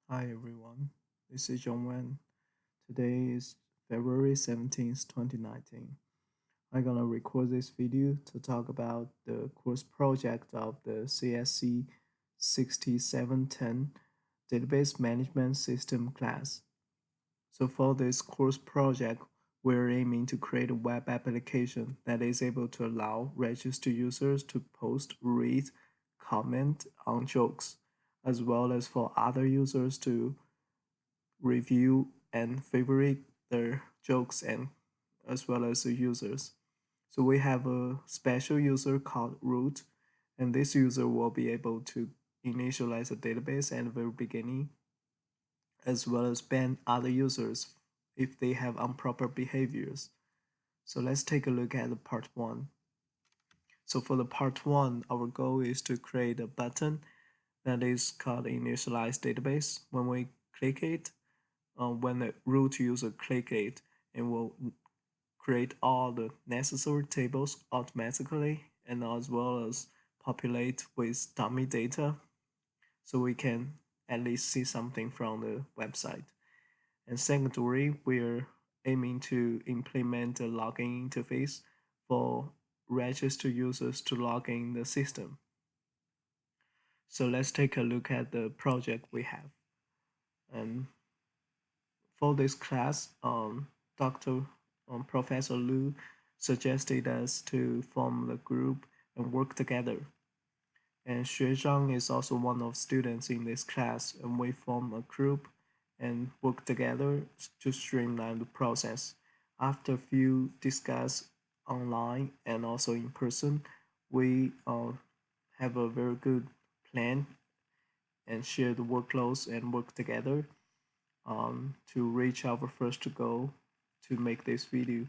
Hi everyone, this is John Wen. Today is February 17th, 2019. I'm gonna record this video to talk about the course project of the CSC 6710 Database Management System class. So for this course project, we're aiming to create a web application that is able to allow registered users to post, read, comment on jokes, as well as for other users to review and favorite their jokes and as well as the users. So we have a special user called root, and this user will be able to initialize a database at the very beginning, as well as ban other users if they have improper behaviors. So let's take a look at the part one. So for the part one, our goal is to create a button that is called initialize database. When we click it, when the root user click it, it will create all the necessary tables automatically and as well as populate with dummy data so we can at least see something from the website. And secondly, we're aiming to implement a login interface for registered users to log in the system. So let's take a look at the project we have. And for this class, Dr. Professor Lu suggested us to form the group and work together. And Xue Zhang is also one of students in this class, and we form a group and work together to streamline the process. After a few discuss online and also in person, we have a very good plan and share the workloads and work together to reach our first goal to make this video.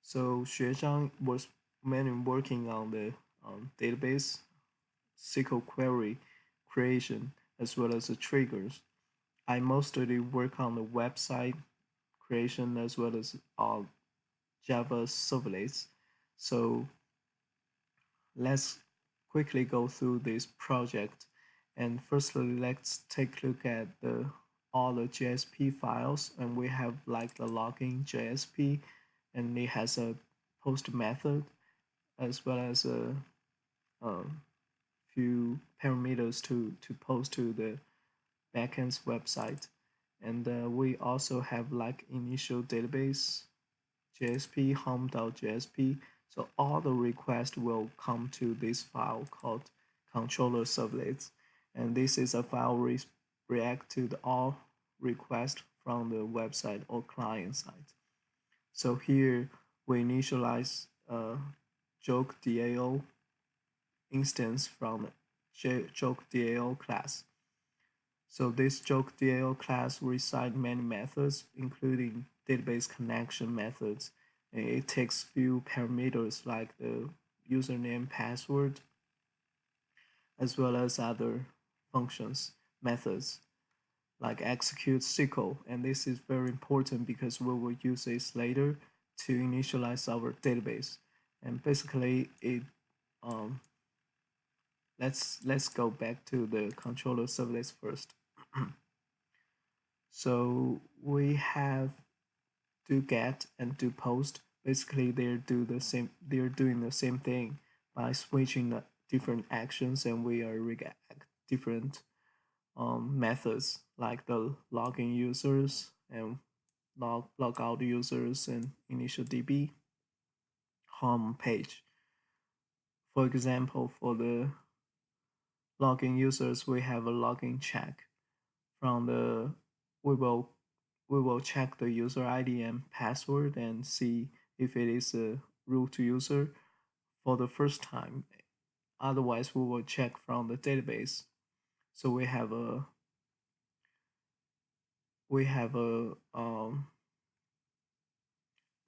So Xuezhang was mainly working on the database SQL query creation as well as the triggers. I mostly work on the website creation as well as Java servlets. So let's quickly go through this project. And firstly, let's take a look at all the JSP files. And we have like the login JSP, and it has a post method as well as a few parameters to post to the backend's website. And we also have like initial database JSP, home.jsp. So all the requests will come to this file called controller servlets. And this is a file react to the all requests from the website or client side. So here we initialize a joke DAO instance from joke DAO class. So this joke DAO class receives many methods, including database connection methods. And it takes few parameters like the username, password, as well as other functions, methods, like execute SQL. And this is very important because we will use this later to initialize our database. And basically, um, let's go back to the controller servlets first. So we have do get and do post. Basically, They're doing the same thing by switching the different actions, and we are react different methods like the login users and logout users and initial DB home page. For example, for the login users, we have a login check. From the we will we will check the user ID and password and see if it is a root user for the first time. Otherwise, we will check from the database. So we have a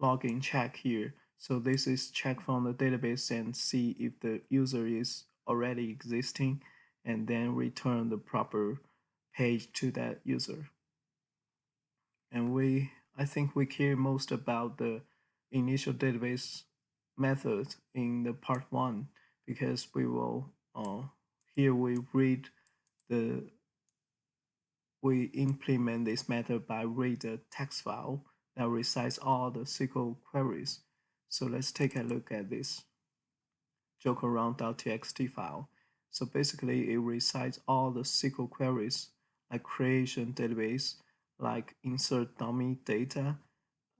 login check here. So this is check from the database and see if the user is already existing, and then return the proper page to that user. And I think we care most about the initial database method in the part one, because we will here we read the we implement this method by read a text file that recites all the SQL queries. So let's take a look at this jokearound.txt file. So basically, it recites all the SQL queries like creation database, like insert dummy data,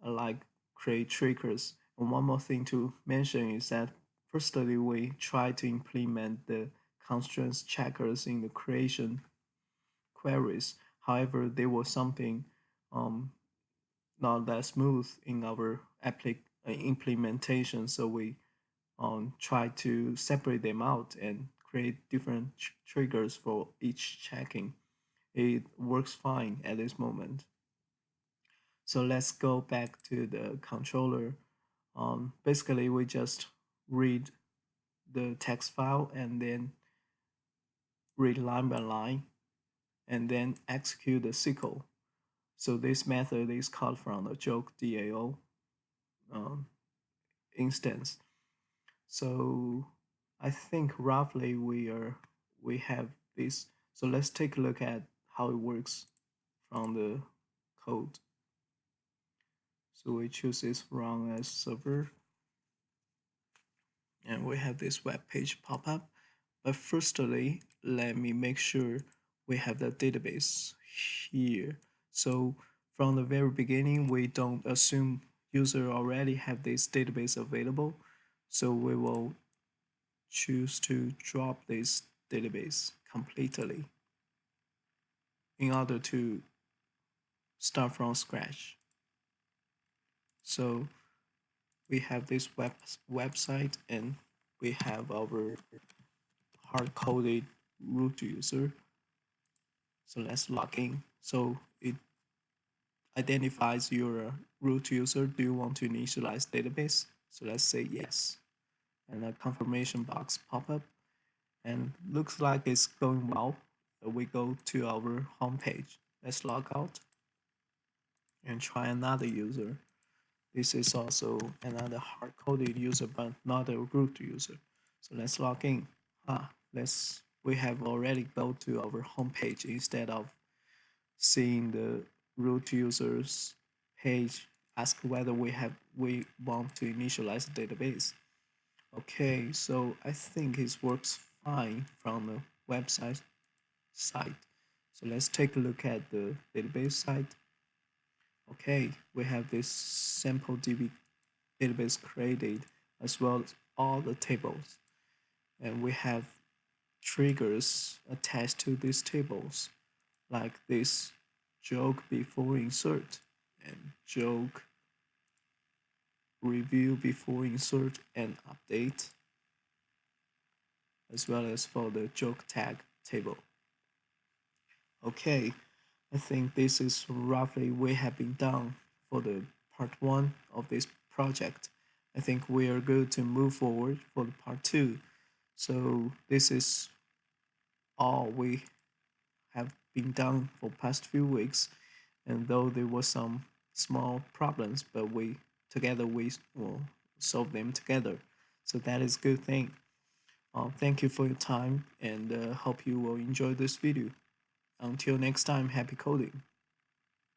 like create triggers. And one more thing to mention is that firstly, we try to implement the constraints checkers in the creation queries. However, there was something um, not that smooth in our implementation, so we try to separate them out and create different triggers for each checking. It works fine at this moment. So let's go back to the controller. Basically, we just read the text file and then read line by line and then execute the SQL. So this method is called from the joke DAO um, instance. So I think roughly we have this. So let's take a look at how it works from the code. So we choose this run as server, and we have this web page pop up. But firstly, let me make sure we have the database here. So from the very beginning, we don't assume user already have this database available. So we will choose to drop this database completely in order to start from scratch. So we have this website and we have our hard-coded root user. So let's log in. So it identifies your root user. Do you want to initialize database? So let's say yes. And a confirmation box pop up and looks like it's going well. So we go to our home page. Let's log out and try another user. This is also another hard-coded user, but not a root user. So let's log in. We have already go to our home page instead of seeing the root users page. Ask whether we want to initialize the database. Okay, so I think it works fine from the website side. So let's take a look at the database side. Okay, we have this sample DB database created as well as all the tables. And we have triggers attached to these tables, like this joke before insert and joke review before insert and update, as well as for the joke tag table. Okay, I think this is roughly we have been done for the part 1 of this project. I think we are good to move forward for the part 2. So this is all we have been done for past few weeks, and though there were some small problems, but we will solve them together. So that is a good thing. Thank you for your time, and hope you will enjoy this video. Until next time, happy coding.